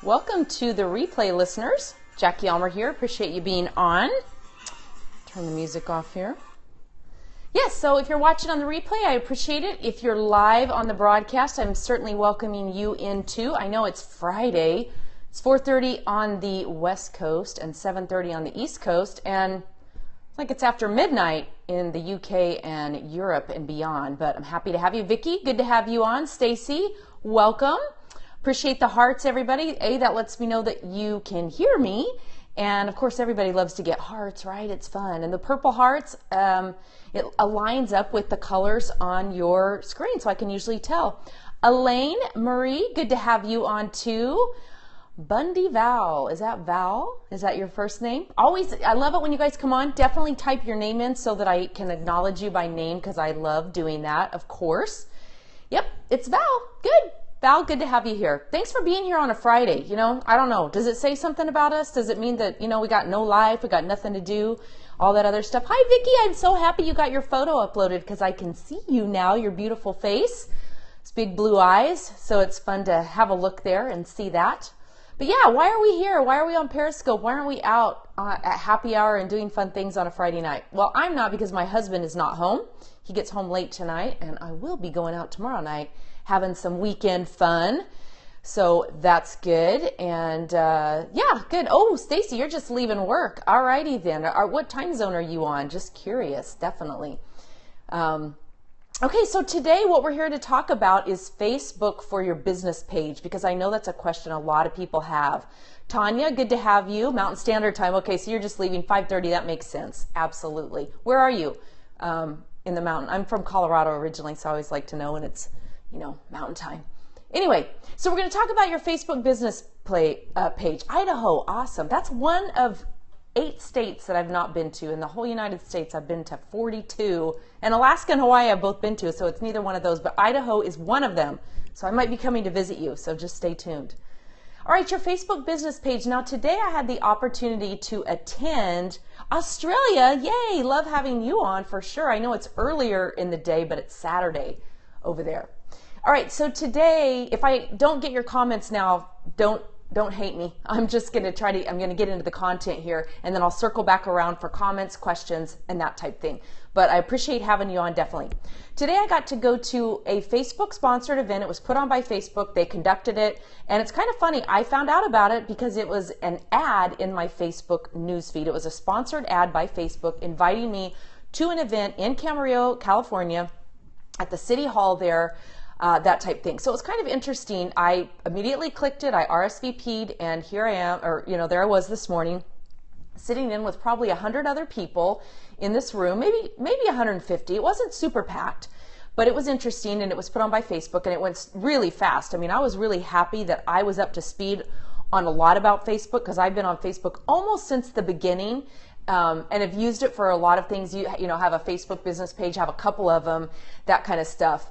Welcome to the replay listeners. Jackie Elmer here. Appreciate you being on. Turn the music off here. Yes, so if you're watching on the replay, I appreciate it. If you're live on the broadcast, I'm certainly welcoming you in too. I know it's Friday. It's 4:30 on the West Coast and 7:30 on the East Coast, and it's like it's after midnight in the UK and Europe and beyond, but I'm happy to have you. Vicki, good to have you on. Stacy, welcome. Appreciate the hearts, everybody. That lets me know that you can hear me. And of course, everybody loves to get hearts, right? It's fun. And the purple hearts, it aligns up with the colors on your screen, so I can usually tell. Elaine Marie, good to have you on too. Bundy Val, is that Val? Is that your first name? Always, I love it when you guys come on. Definitely type your name in so that I can acknowledge you by name, because I love doing that, of course. Yep, it's Val. Good. Val, good to have you here. Thanks for being here on a Friday. You know, I don't know. Does it say something about us? Does it mean that, you know, we got no life, we got nothing to do, all that other stuff? Hi, Vicki. I'm so happy you got your photo uploaded because I can see you now, your beautiful face. It's big blue eyes, so it's fun to have a look there and see that. But yeah, why are we here? Why are we on Periscope? Why aren't we out at happy hour and doing fun things on a Friday night? Well, I'm not, because my husband is not home. He gets home late tonight, and I will be going out tomorrow night having some weekend fun. So that's good. And yeah, good. Oh, Stacy, you're just leaving work. All righty then. What time zone are you on? Just curious, definitely. Okay, so today what we're here to talk about is Facebook for your business page, because I know that's a question a lot of people have. Tanya, good to have you. Mountain Standard Time. Okay, so you're just leaving 5:30. That makes sense. Absolutely. Where are you? In the mountain. I'm from Colorado originally, so I always like to know when it's, you know, mountain time. Anyway, so we're going to talk about your Facebook business page. Idaho, awesome. That's one of 8 states that I've not been to. In the whole United States, I've been to 42. And Alaska and Hawaii I've both been to, so it's neither one of those. But Idaho is one of them. So I might be coming to visit you, so just stay tuned. All right, your Facebook business page. Now, today I had the opportunity to attend Australia. Yay, love having you on for sure. I know it's earlier in the day, but it's Saturday over there. All right, so today, if I don't get your comments now, don't hate me. I'm just going to I'm going to get into the content here, and then I'll circle back around for comments, questions, and that type thing. But I appreciate having you on, definitely. Today I got to go to a Facebook sponsored event. It was put on by Facebook. They conducted it, and it's kind of funny. I found out about it because it was an ad in my Facebook newsfeed. It was a sponsored ad by Facebook inviting me to an event in Camarillo, California, at the City Hall there. That type thing. So it was kind of interesting. I immediately clicked it, I RSVP'd, and here I am, or, you know, there I was this morning, sitting in with probably 100 other people in this room, maybe 150. It wasn't super packed, but it was interesting, and it was put on by Facebook, and it went really fast. I mean, I was really happy that I was up to speed on a lot about Facebook, because I've been on Facebook almost since the beginning. And have used it for a lot of things. You know, have a Facebook business page, have a couple of them, that kind of stuff.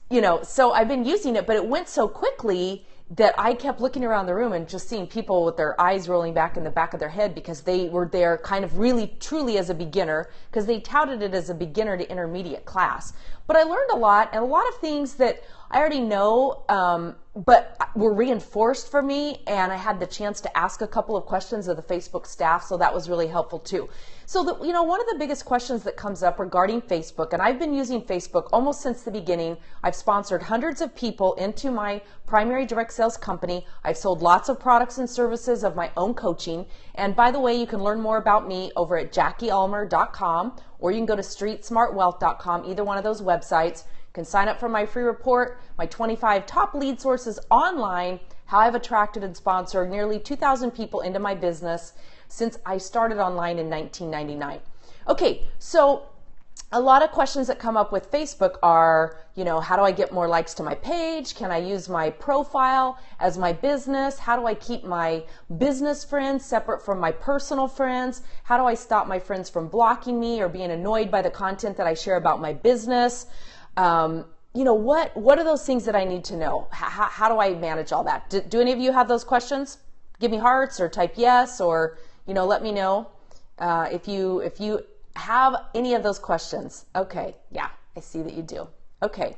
You know, so I've been using it, but it went so quickly that I kept looking around the room and just seeing people with their eyes rolling back in the back of their head, because they were there kind of really truly as a beginner, because they touted it as a beginner to intermediate class. But I learned a lot, and a lot of things that I already know, but were reinforced for me, and I had the chance to ask a couple of questions of the Facebook staff, so that was really helpful too. So, you know, one of the biggest questions that comes up regarding Facebook, and I've been using Facebook almost since the beginning. I've sponsored hundreds of people into my primary direct sales company. I've sold lots of products and services of my own coaching. And by the way, you can learn more about me over at JackieElmer.com, or you can go to StreetSmartWealth.com, either one of those websites. You can sign up for my free report, my 25 top lead sources online, how I've attracted and sponsored nearly 2,000 people into my business since I started online in 1999. Okay, so a lot of questions that come up with Facebook are, you know, how do I get more likes to my page? Can I use my profile as my business? How do I keep my business friends separate from my personal friends? How do I stop my friends from blocking me or being annoyed by the content that I share about my business? You know, what are those things that I need to know? How do I manage all that? Do any of you have those questions? Give me hearts, or type yes, or, you know, let me know if you have any of those questions. Okay, yeah, I see that you do. Okay.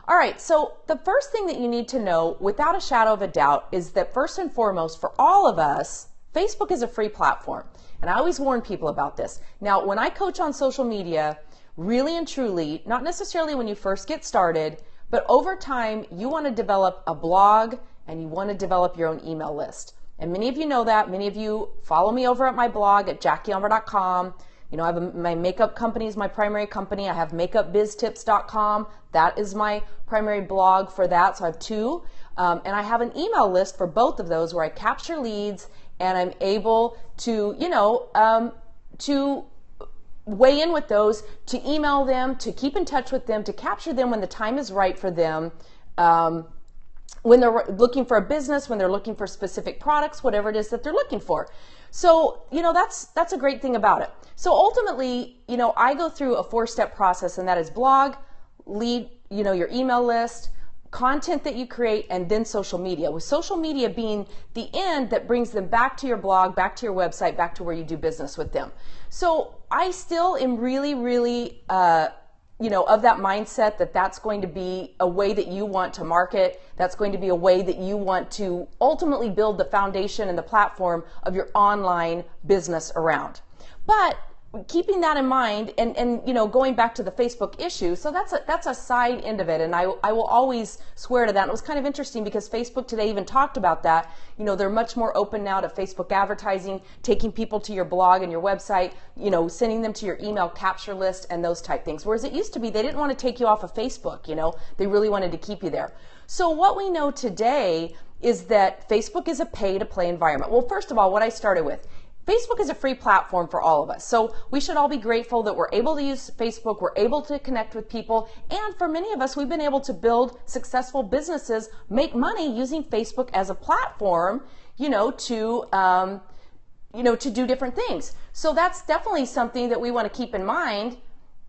All right, so the first thing that you need to know without a shadow of a doubt is that first and foremost for all of us, Facebook is a free platform. And I always warn people about this. Now, when I coach on social media, really and truly, not necessarily when you first get started, but over time, you want to develop a blog and you want to develop your own email list. And many of you know that. Many of you follow me over at my blog at JackieElmer.com. You know, I have my makeup company is my primary company. I have makeupbiztips.com. That is my primary blog for that. So I have two. And I have an email list for both of those where I capture leads and I'm able to, to weigh in with those, to email them, to keep in touch with them, to capture them when the time is right for them. When they're looking for a business, when they're looking for specific products, whatever it is that they're looking for. So, that's a great thing about it. So ultimately, I go through a 4-step process, and that is blog, lead, your email list, content that you create, and then social media. With social media being the end that brings them back to your blog, back to your website, back to where you do business with them. So I still am really, really, of that mindset that that's going to be a way that you want to market. That's going to be a way that you want to ultimately build the foundation and the platform of your online business around. But keeping that in mind and going back to the Facebook issue, so that's a side end of it, and I will always swear to that. And it was kind of interesting because Facebook today even talked about that. They're much more open now to Facebook advertising, taking people to your blog and your website, sending them to your email capture list and those type things. Whereas it used to be they didn't want to take you off of Facebook, they really wanted to keep you there. So what we know today is that Facebook is a pay-to-play environment. Well, first of all, what I started with, Facebook is a free platform for all of us. So we should all be grateful that we're able to use Facebook, we're able to connect with people, and for many of us, we've been able to build successful businesses, make money using Facebook as a platform, to do different things. So that's definitely something that we want to keep in mind,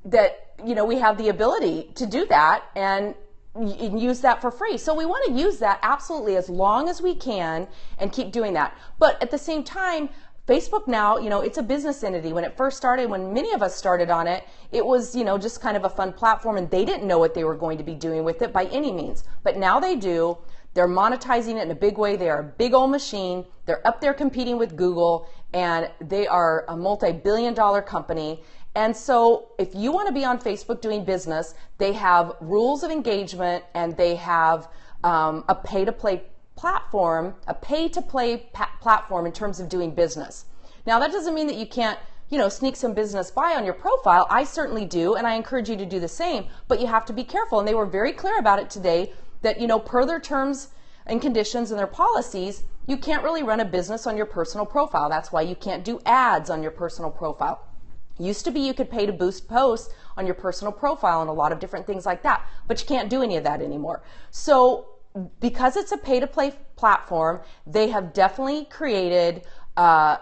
that, we have the ability to do that and use that for free. So we want to use that absolutely as long as we can and keep doing that. But at the same time, Facebook now, it's a business entity. When it first started, when many of us started on it, it was, just kind of a fun platform, and they didn't know what they were going to be doing with it by any means. But now they do. They're monetizing it in a big way. They are a big old machine. They're up there competing with Google, and they are a multi-billion-dollar company. And so if you want to be on Facebook doing business, they have rules of engagement, and they have a pay-to-play platform, a pay-to-play platform in terms of doing business. Now, that doesn't mean that you can't, sneak some business by on your profile. I certainly do, and I encourage you to do the same, but you have to be careful. And they were very clear about it today that, per their terms and conditions and their policies, you can't really run a business on your personal profile. That's why you can't do ads on your personal profile. Used to be you could pay to boost posts on your personal profile and a lot of different things like that, but you can't do any of that anymore. So because it's a pay-to-play platform, they have definitely created a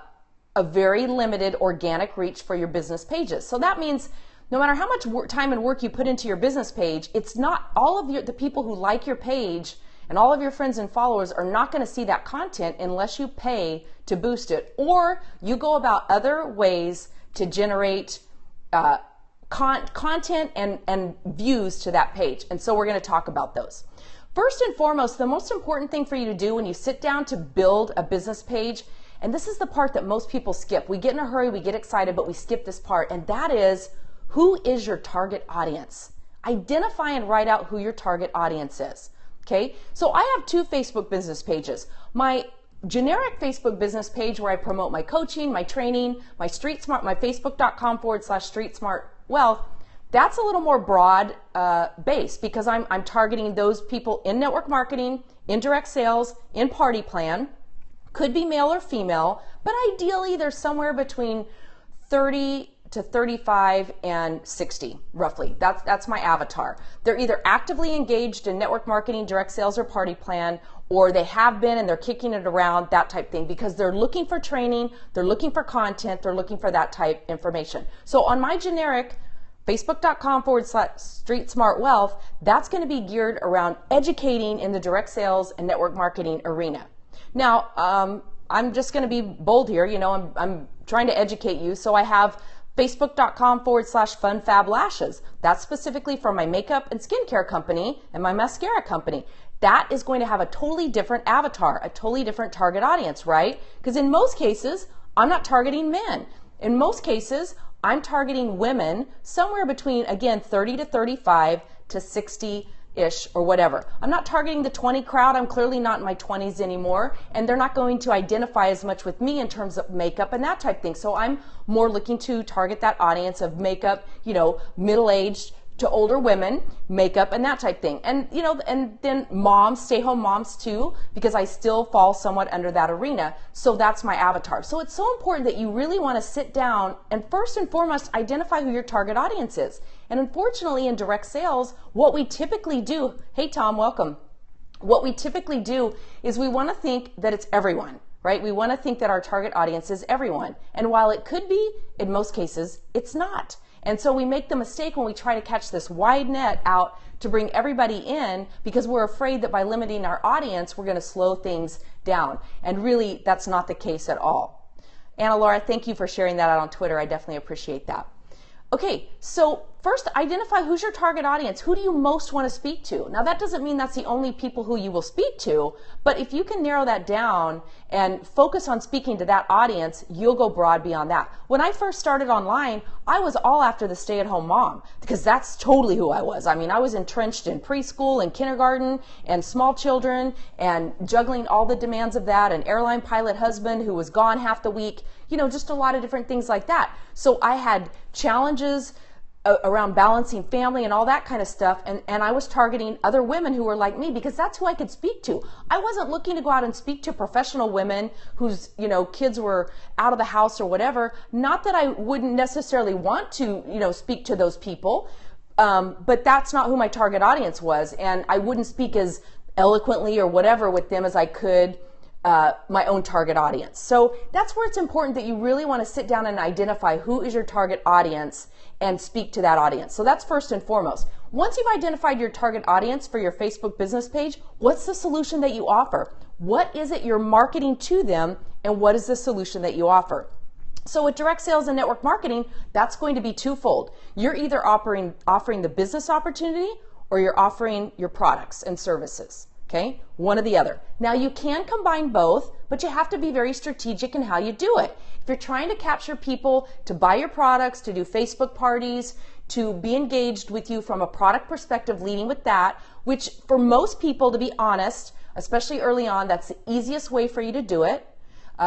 very limited organic reach for your business pages. So that means no matter how much time and work you put into your business page, it's not all of the people who like your page and all of your friends and followers are not going to see that content unless you pay to boost it, or you go about other ways to generate content and views to that page. And so we're going to talk about those. First and foremost, the most important thing for you to do when you sit down to build a business page, and this is the part that most people skip. We get in a hurry, we get excited, but we skip this part, and that is, who is your target audience? Identify and write out who your target audience is. Okay, so I have two Facebook business pages. My generic Facebook business page where I promote my coaching, my training, my Street Smart, my facebook.com/Street Smart Wealth. That's a little more broad base because I'm targeting those people in network marketing, in direct sales, in party plan. Could be male or female, but ideally they're somewhere between 30 to 35 and 60, roughly. That's my avatar. They're either actively engaged in network marketing, direct sales, or party plan, or they have been and they're kicking it around, that type thing, because they're looking for training, they're looking for content, they're looking for that type information. So on my generic facebook.com/Street Smart Wealth, that's going to be geared around educating in the direct sales and network marketing arena. Now, I'm just going to be bold here. I'm trying to educate you. So I have Facebook.com/funfablashes. That's specifically for my makeup and skincare company and my mascara company. That is going to have a totally different avatar, a totally different target audience, right? Because in most cases, I'm not targeting men. In most cases, I'm targeting women somewhere between, again, 30 to 35 to 60-ish or whatever. I'm not targeting the 20 crowd. I'm clearly not in my 20s anymore, and they're not going to identify as much with me in terms of makeup and that type of thing. So I'm more looking to target that audience of makeup, middle-aged to older women, makeup and that type thing. And, and then moms, stay-home moms too, because I still fall somewhat under that arena. So that's my avatar. So it's so important that you really want to sit down and first and foremost identify who your target audience is. And unfortunately in direct sales, what we typically do, hey Tom, welcome. What we typically do is we want to think that it's everyone, right? We want to think that our target audience is everyone. And while it could be, in most cases, it's not. And so we make the mistake when we try to catch this wide net out to bring everybody in because we're afraid that by limiting our audience, we're going to slow things down. And really, that's not the case at all. Anna Laura, thank you for sharing that out on Twitter. I definitely appreciate that. Okay, so first identify who's your target audience. Who do you most want to speak to? Now that doesn't mean that's the only people who you will speak to, but if you can narrow that down and focus on speaking to that audience, you'll go broad beyond that. When I first started online, I was all after the stay-at-home mom because that's totally who I was. I mean, I was entrenched in preschool and kindergarten and small children and juggling all the demands of that, an airline pilot husband who was gone half the week, just a lot of different things like that. So I had challenges around balancing family and all that kind of stuff, and I was targeting other women who were like me because that's who I could speak to. I wasn't looking to go out and speak to professional women whose kids were out of the house or whatever. Not that I wouldn't necessarily want to speak to those people, but that's not who my target audience was, and I wouldn't speak as eloquently or whatever with them as I could my own target audience. So that's where it's important that you really want to sit down and identify who is your target audience and speak to that audience. So that's first and foremost. Once you've identified your target audience for your Facebook business page, what's the solution that you offer? What is it you're marketing to them, and what is the solution that you offer? So with direct sales and network marketing, that's going to be twofold. You're either offering the business opportunity or you're offering your products and services. Okay, one or the other. Now you can combine both, but you have to be very strategic in how you do it. If you're trying to capture people to buy your products, to do Facebook parties, to be engaged with you from a product perspective, leading with that, which for most people, to be honest, especially early on, that's the easiest way for you to do it,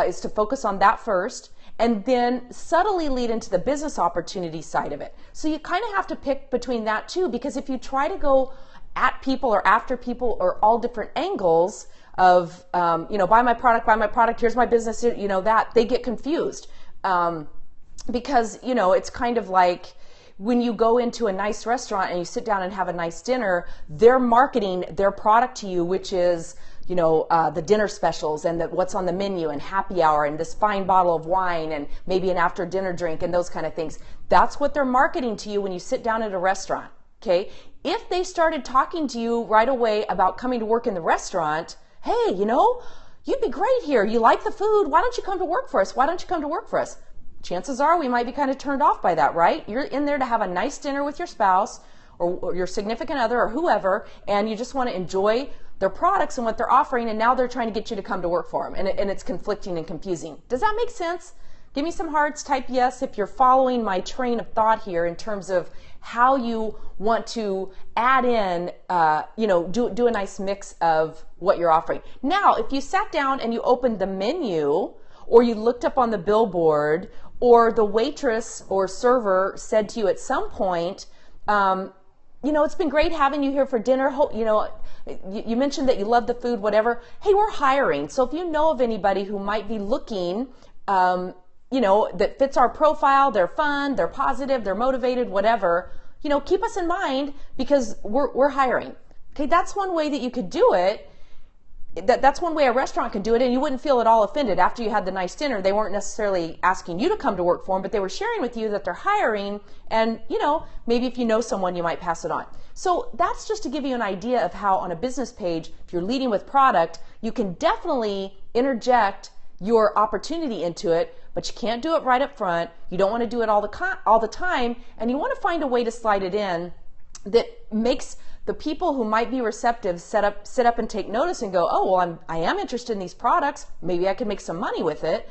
is to focus on that first, and then subtly lead into the business opportunity side of it. So you kind of have to pick between that too, because if you try to go at people or after people or all different angles of, buy my product, here's my business, that they get confused. Because, it's kind of like when you go into a nice restaurant and you sit down and have a nice dinner, they're marketing their product to you, which is, the dinner specials and what's on the menu and happy hour and this fine bottle of wine and maybe an after dinner drink and those kind of things. That's what they're marketing to you when you sit down at a restaurant. Okay, if they started talking to you right away about coming to work in the restaurant, hey, you'd be great here. You like the food. Why don't you come to work for us? Why don't you come to work for us? Chances are we might be kind of turned off by that, right? You're in there to have a nice dinner with your spouse or your significant other or whoever, and you just want to enjoy their products and what they're offering, and now they're trying to get you to come to work for them, and it's conflicting and confusing. Does that make sense? Give me some hearts, type yes if you're following my train of thought here in terms of how you want to add in, do a nice mix of what you're offering. Now, if you sat down and you opened the menu, or you looked up on the billboard, or the waitress or server said to you at some point, it's been great having you here for dinner. You mentioned that you love the food, whatever. Hey, we're hiring. So if you know of anybody who might be looking, that fits our profile, they're fun, they're positive, they're motivated, whatever, keep us in mind because we're hiring. Okay, that's one way that you could do it. That's one way a restaurant could do it, and you wouldn't feel at all offended after you had the nice dinner. They weren't necessarily asking you to come to work for them, but they were sharing with you that they're hiring, and maybe if you know someone, you might pass it on. So that's just to give you an idea of how on a business page, if you're leading with product, you can definitely interject your opportunity into it, but you can't do it right up front. You don't want to do it all the time, and you want to find a way to slide it in that makes the people who might be receptive sit up and take notice and go, oh, well, I am interested in these products. Maybe I could make some money with it.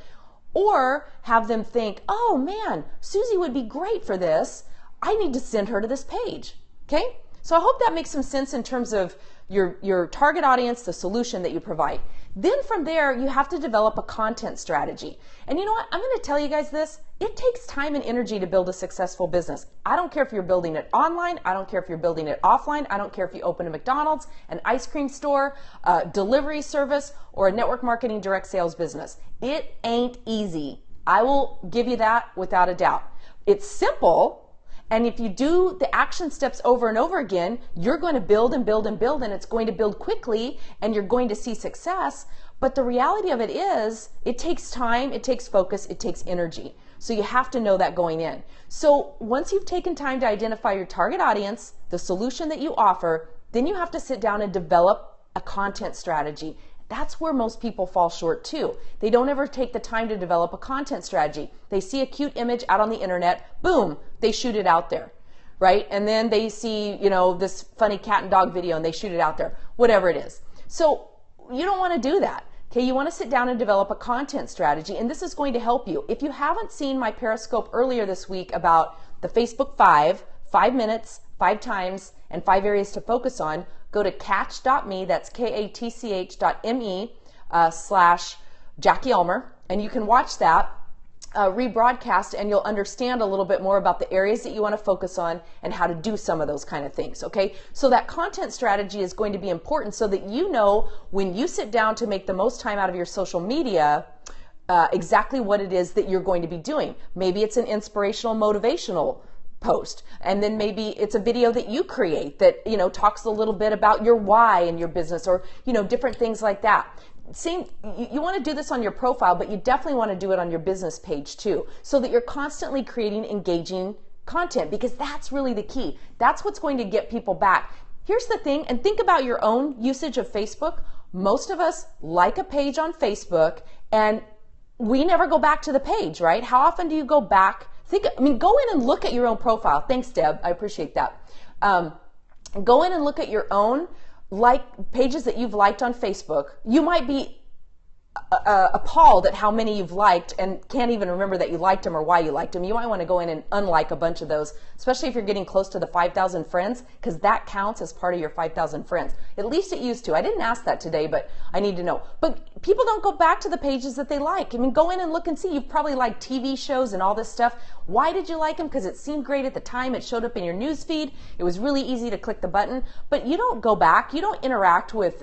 Or have them think, oh man, Susie would be great for this. I need to send her to this page. Okay? So I hope that makes some sense in terms of your target audience, the solution that you provide. Then from there, you have to develop a content strategy. And you know what? I'm going to tell you guys this. It takes time and energy to build a successful business. I don't care if you're building it online. I don't care if you're building it offline. I don't care if you open a McDonald's, an ice cream store, a delivery service, or a network marketing direct sales business. It ain't easy. I will give you that without a doubt. It's simple. And if you do the action steps over and over again, you're going to build and build and build, and it's going to build quickly, and you're going to see success. But the reality of it is, it takes time, it takes focus, it takes energy. So you have to know that going in. So once you've taken time to identify your target audience, the solution that you offer, then you have to sit down and develop a content strategy. That's where most people fall short too. They don't ever take the time to develop a content strategy. They see a cute image out on the internet, boom, they shoot it out there, right? And then they see, this funny cat and dog video and they shoot it out there, whatever it is. So you don't want to do that. Okay, you want to sit down and develop a content strategy, and this is going to help you. If you haven't seen my Periscope earlier this week about the Facebook 5 minutes, 5 times, and 5 areas to focus on, go to catch.me, that's katch.me / Jackie Ulmer, and you can watch that rebroadcast, and you'll understand a little bit more about the areas that you want to focus on and how to do some of those kind of things, okay? So that content strategy is going to be important so that you know when you sit down to make the most time out of your social media, exactly what it is that you're going to be doing. Maybe it's an inspirational, motivational post, and then maybe it's a video that you create that talks a little bit about your why in your business, or different things like that. You want to do this on your profile, but you definitely want to do it on your business page too, so that you're constantly creating engaging content, because that's really the key. That's what's going to get people back. Here's the thing, and think about your own usage of Facebook. Most of us like a page on Facebook and we never go back to the page, right? How often do you go back? Go in and look at your own profile. Thanks, Deb. I appreciate that. Go in and look at your own pages that you've liked on Facebook. You might be appalled at how many you've liked and can't even remember that you liked them or why you liked them. You might want to go in and unlike a bunch of those, especially if you're getting close to the 5,000 friends, because that counts as part of your 5,000 friends. At least it used to. I didn't ask that today, but I need to know. But people don't go back to the pages that they like. Go in and look and see. You've probably liked TV shows and all this stuff. Why did you like them? Because it seemed great at the time. It showed up in your news feed. It was really easy to click the button. But you don't go back. You don't interact with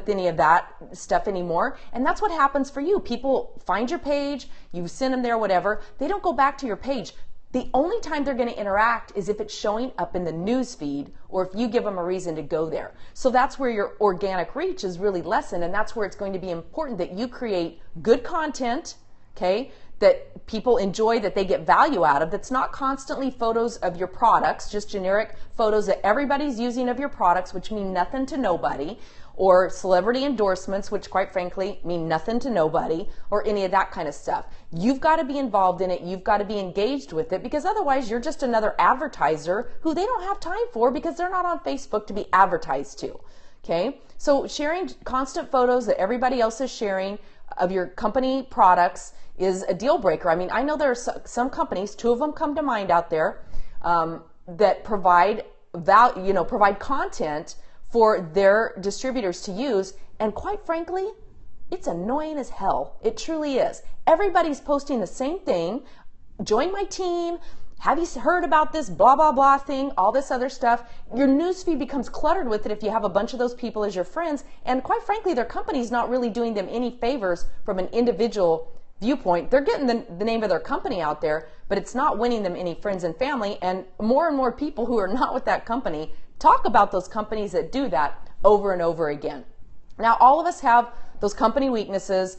any of that stuff anymore. And that's what happens for you. People find your page, you send them there, whatever. They don't go back to your page. The only time they're going to interact is if it's showing up in the news feed or if you give them a reason to go there. So that's where your organic reach is really lessened, and that's where it's going to be important that you create good content, okay, that people enjoy, that they get value out of, that's not constantly photos of your products, just generic photos that everybody's using of your products, which mean nothing to nobody, or celebrity endorsements, which quite frankly mean nothing to nobody, or any of that kind of stuff. You've got to be involved in it. You've got to be engaged with it, because otherwise you're just another advertiser who they don't have time for because they're not on Facebook to be advertised to. Okay? So sharing constant photos that everybody else is sharing of your company products is a deal breaker. I know there are some companies, 2 of them come to mind out there, that provide provide content for their distributors to use, and quite frankly, it's annoying as hell. It truly is. Everybody's posting the same thing. Join my team. Have you heard about this blah, blah, blah thing, all this other stuff? Your newsfeed becomes cluttered with it if you have a bunch of those people as your friends, and quite frankly, their company's not really doing them any favors from an individual viewpoint. They're getting the name of their company out there, but it's not winning them any friends and family, and more people who are not with that company talk about those companies that do that over and over again. Now, all of us have those company weaknesses.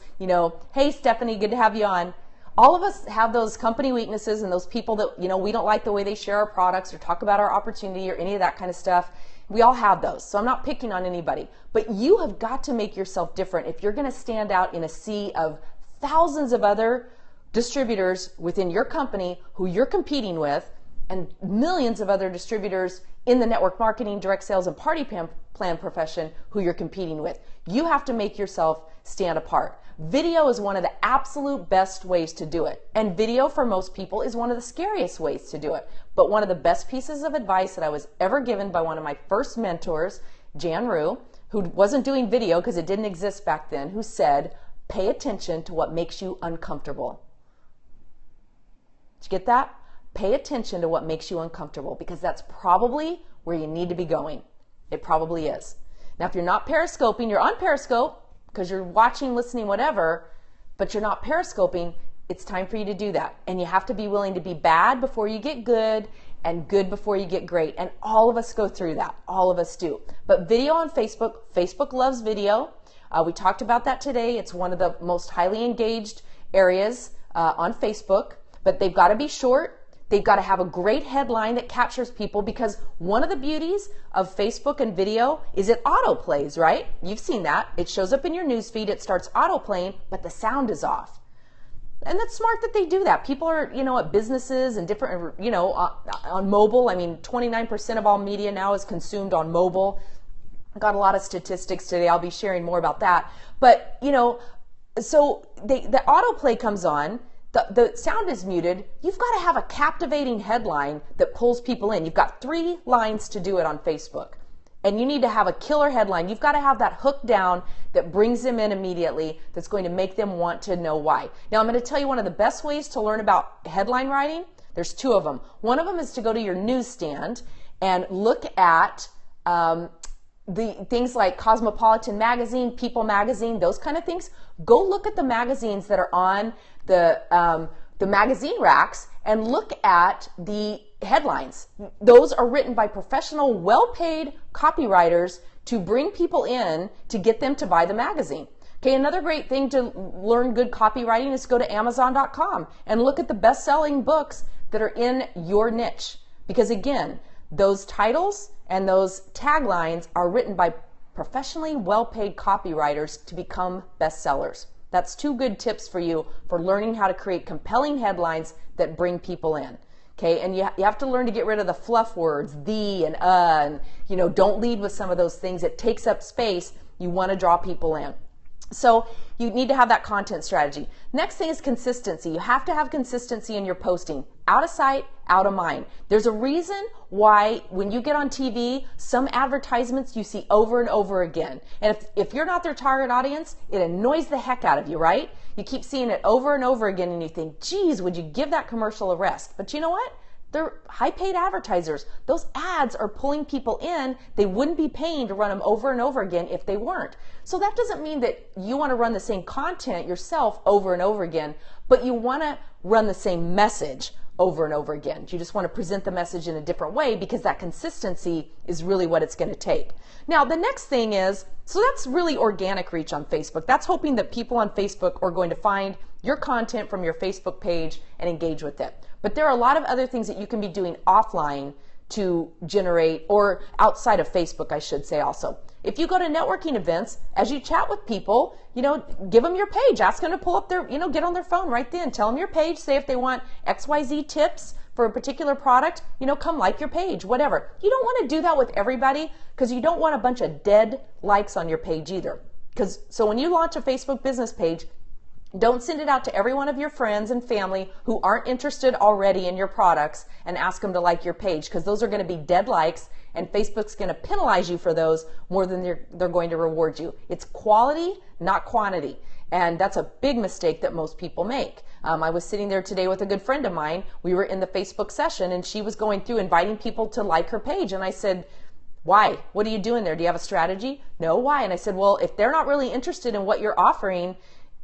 Hey, Stephanie, good to have you on. all of us have those company weaknesses and those people that, we don't like the way they share our products or talk about our opportunity or any of that kind of stuff. We all have those. So I'm not picking on anybody, but you have got to make yourself different if you're going to stand out in a sea of thousands of other distributors within your company who you're competing with, and millions of other distributors in the network marketing, direct sales, and party plan profession who you're competing with. You have to make yourself stand apart. Video is one of the absolute best ways to do it. And video for most people is one of the scariest ways to do it. But one of the best pieces of advice that I was ever given by one of my first mentors, Jan Rue, who wasn't doing video because it didn't exist back then, who said, pay attention to what makes you uncomfortable. Did you get that? Pay attention to what makes you uncomfortable, because that's probably where you need to be going. It probably is. Now, if you're not periscoping, you're on Periscope because you're watching, listening, whatever, but you're not periscoping, it's time for you to do that. And you have to be willing to be bad before you get good and good before you get great. And all of us go through that. All of us do. But video on Facebook, Facebook loves video. We talked about that today. It's one of the most highly engaged areas on Facebook, but they've got to be short. They've got to have a great headline that captures people, because one of the beauties of Facebook and video is it auto-plays, right? You've seen that. It shows up in your newsfeed, it starts auto-playing, but the sound is off. And that's smart that they do that. People are, at businesses and different, on mobile. I mean, 29% of all media now is consumed on mobile. I got a lot of statistics today. I'll be sharing more about that. But, so the autoplay comes on. The sound is muted. You've got to have a captivating headline that pulls people in. You've got 3 lines to do it on Facebook. And you need to have a killer headline. You've got to have that hook down that brings them in immediately, that's going to make them want to know why. Now, I'm going to tell you one of the best ways to learn about headline writing. There's 2 of them. One of them is to go to your newsstand and look at the things like Cosmopolitan Magazine, People Magazine, those kind of things. Go look at the magazines that are on the magazine racks and look at the headlines. Those are written by professional, well-paid copywriters to bring people in to get them to buy the magazine. Okay, another great thing to learn good copywriting is go to Amazon.com and look at the best-selling books that are in your niche. Because again, those titles and those taglines are written by professionally well-paid copywriters to become bestsellers. That's 2 good tips for you for learning how to create compelling headlines that bring people in. Okay, and you have to learn to get rid of the fluff words, the and don't lead with some of those things. It takes up space. You want to draw people in. So you need to have that content strategy. Next thing is consistency. You have to have consistency in your posting. Out of sight, out of mind. There's a reason why when you get on TV, some advertisements you see over and over again. And if you're not their target audience, it annoys the heck out of you, right? You keep seeing it over and over again and you think, geez, would you give that commercial a rest? But you know what? They're high-paid advertisers. Those ads are pulling people in. They wouldn't be paying to run them over and over again if they weren't. So that doesn't mean that you want to run the same content yourself over and over again, but you want to run the same message over and over again. You just want to present the message in a different way, because that consistency is really what it's going to take. Now, the next thing is, so that's really organic reach on Facebook. That's hoping that people on Facebook are going to find your content from your Facebook page and engage with it. But there are a lot of other things that you can be doing offline to generate, or outside of Facebook, I should say also. If you go to networking events, as you chat with people, give them your page, ask them to pull up their, get on their phone right then, tell them your page, say if they want XYZ tips for a particular product, come like your page, whatever. You don't want to do that with everybody, because you don't want a bunch of dead likes on your page either. So when you launch a Facebook business page, don't send it out to every one of your friends and family who aren't interested already in your products and ask them to like your page, because those are going to be dead likes, and Facebook's going to penalize you for those more than they're going to reward you. It's quality, not quantity. And that's a big mistake that most people make. I was sitting there today with a good friend of mine. We were in the Facebook session, and she was going through inviting people to like her page. And I said, why? What are you doing there? Do you have a strategy? No, why? And I said, well, if they're not really interested in what you're offering,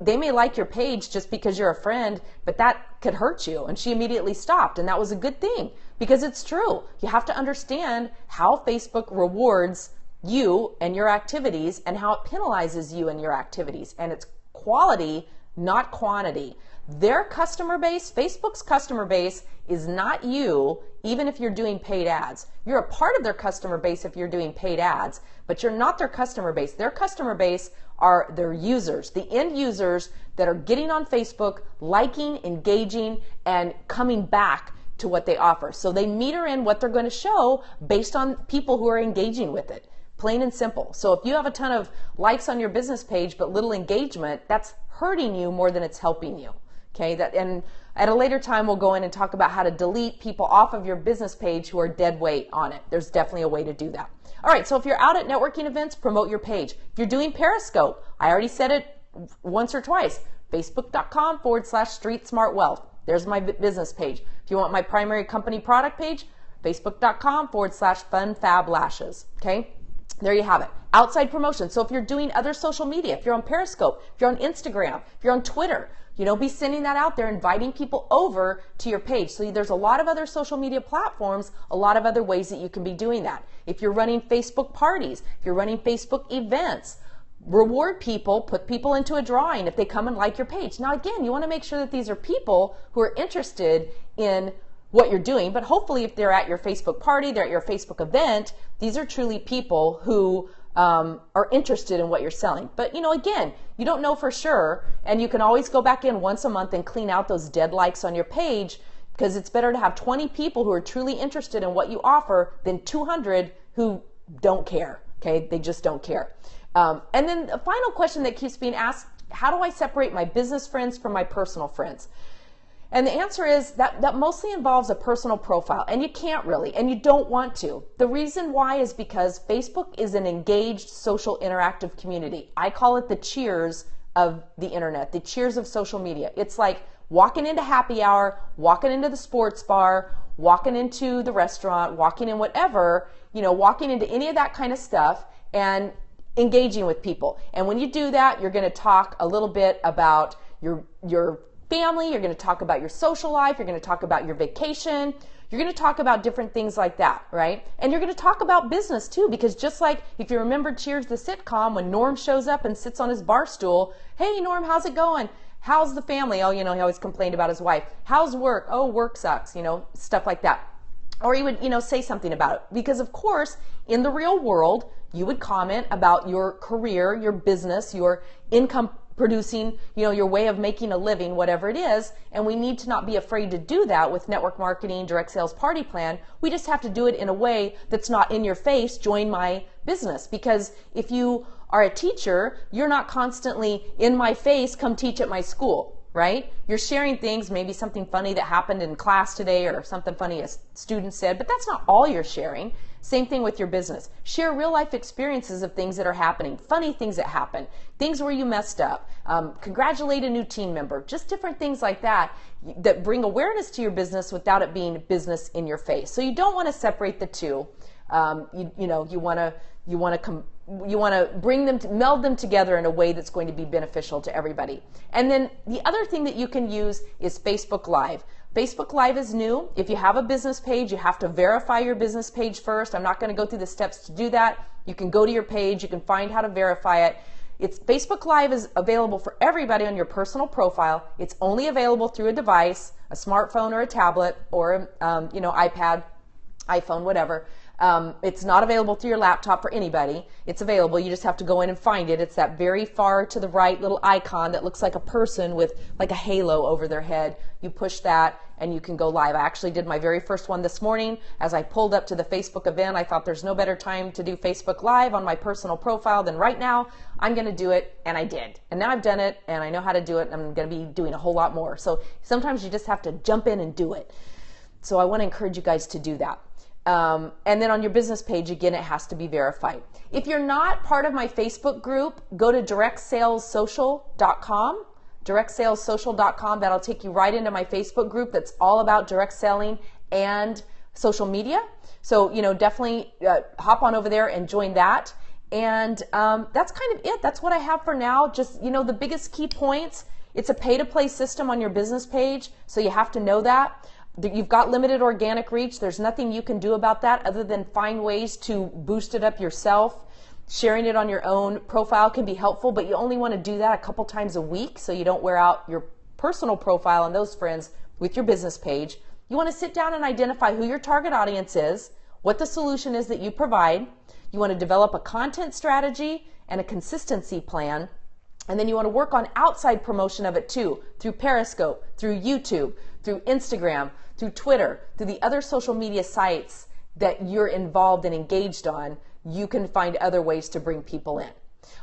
they may like your page just because you're a friend, but that could hurt you. And she immediately stopped, and that was a good thing, because it's true. You have to understand how Facebook rewards you and your activities and how it penalizes you and your activities. And it's quality, not quantity. Their customer base, Facebook's customer base, is not you, even if you're doing paid ads. You're a part of their customer base if you're doing paid ads, but you're not their customer base. Their customer base are their users, the end users that are getting on Facebook, liking, engaging, and coming back to what they offer. So they meter in what they're going to show based on people who are engaging with it. Plain and simple. So if you have a ton of likes on your business page but little engagement, that's hurting you more than it's helping you. Okay, and at a later time we'll go in and talk about how to delete people off of your business page who are dead weight on it. There's definitely a way to do that. All right, so if you're out at networking events, promote your page. If you're doing Periscope, I already said it once or twice, facebook.com/streetsmartwealth. There's my business page. If you want my primary company product page, facebook.com/funfablashes. Okay, there you have it. Outside promotion. So if you're doing other social media, if you're on Periscope, if you're on Instagram, if you're on Twitter, be sending that out there, inviting people over to your page. So there's a lot of other social media platforms, a lot of other ways that you can be doing that. If you're running Facebook parties, if you're running Facebook events, reward people, put people into a drawing if they come and like your page. Now again, you want to make sure that these are people who are interested in what you're doing, but hopefully if they're at your Facebook party, they're at your Facebook event, these are truly people who are interested in what you're selling. But again, you don't know for sure, and you can always go back in once a month and clean out those dead likes on your page, because it's better to have 20 people who are truly interested in what you offer than 200 who don't care. Okay, they just don't care. And then the final question that keeps being asked, how do I separate my business friends from my personal friends? And the answer is that mostly involves a personal profile, and you can't really, and you don't want to. The reason why is because Facebook is an engaged, social, interactive community. I call it the Cheers of the internet, the Cheers of social media. It's like walking into happy hour, walking into the sports bar, walking into the restaurant, walking in whatever, walking into any of that kind of stuff and engaging with people. And when you do that, you're going to talk a little bit about your family, you're going to talk about your social life, you're going to talk about your vacation, you're going to talk about different things like that, right? And you're going to talk about business too, because just like if you remember Cheers the sitcom, when Norm shows up and sits on his bar stool, hey Norm, how's it going? How's the family? Oh, he always complained about his wife. How's work? Oh, work sucks, stuff like that. Or he would, say something about it. Because of course, in the real world, you would comment about your career, your business, your income producing, your way of making a living, whatever it is. And we need to not be afraid to do that with network marketing, direct sales party plan. We just have to do it in a way that's not in your face, join my business. Because if you are a teacher, you're not constantly in my face, come teach at my school, right? You're sharing things, maybe something funny that happened in class today or something funny a student said, but that's not all you're sharing. Same thing with your business. Share real life experiences of things that are happening, funny things that happen, things where you messed up, congratulate a new team member, just different things like that that bring awareness to your business without it being business in your face. So you don't want to separate the two. You want to bring them, meld them together in a way that's going to be beneficial to everybody. And then the other thing that you can use is Facebook Live. Facebook Live is new. If you have a business page, you have to verify your business page first. I'm not going to go through the steps to do that. You can go to your page, you can find how to verify it. Facebook Live is available for everybody on your personal profile. It's only available through a device, a smartphone or a tablet or iPad, iPhone, whatever. It's not available through your laptop for anybody. It's available. You just have to go in and find it. It's that very far to the right little icon that looks like a person with like a halo over their head. You push that and you can go live. I actually did my very first one this morning. As I pulled up to the Facebook event, I thought there's no better time to do Facebook Live on my personal profile than right now. I'm going to do it, and I did. And now I've done it, and I know how to do it, and I'm going to be doing a whole lot more. So sometimes you just have to jump in and do it. So I want to encourage you guys to do that. And then on your business page, again, it has to be verified. If you're not part of my Facebook group, go to directsalessocial.com, directsalessocial.com. That'll take you right into my Facebook group that's all about direct selling and social media. So, definitely hop on over there and join that. And that's kind of it. That's what I have for now. Just, the biggest key points. It's a pay-to-play system on your business page, so you have to know that. You've got limited organic reach. There's nothing you can do about that other than find ways to boost it up yourself. Sharing it on your own profile can be helpful, but you only want to do that a couple times a week so you don't wear out your personal profile and those friends with your business page. You want to sit down and identify who your target audience is, what the solution is that you provide. You want to develop a content strategy and a consistency plan. And then you want to work on outside promotion of it too, through Periscope, through YouTube, through Instagram, through Twitter, through the other social media sites that you're involved and engaged on. You can find other ways to bring people in.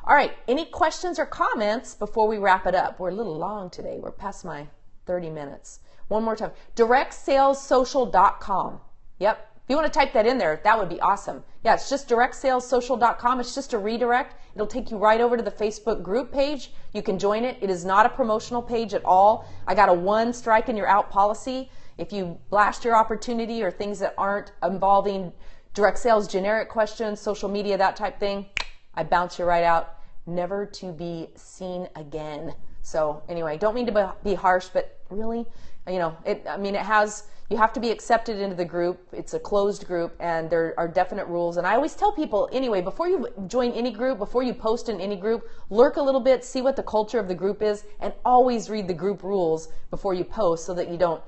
All right, any questions or comments before we wrap it up? We're a little long today. We're past my 30 minutes. One more time, directsalessocial.com. Yep. If you want to type that in there, that would be awesome. Yeah, it's just directsalessocial.com. It's just a redirect. It'll take you right over to the Facebook group page. You can join it. It is not a promotional page at all. I got a 1 strike and you're out policy. If you blast your opportunity or things that aren't involving direct sales, generic questions, social media, that type thing, I bounce you right out, never to be seen again. So anyway, don't mean to be harsh, but really, you have to be accepted into the group. It's a closed group and there are definite rules. And I always tell people, anyway, before you join any group, before you post in any group, lurk a little bit, see what the culture of the group is, and always read the group rules before you post so that you don't,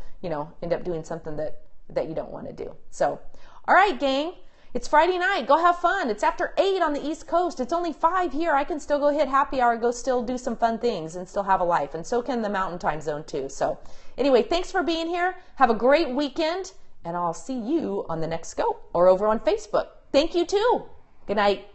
end up doing something that you don't want to do. So, all right, gang. It's Friday night. Go have fun. It's after 8 on the East Coast. It's only 5 here. I can still go hit happy hour, go still do some fun things and still have a life. And so can the Mountain Time Zone too. So anyway, thanks for being here. Have a great weekend. And I'll see you on the next scope or over on Facebook. Thank you too. Good night.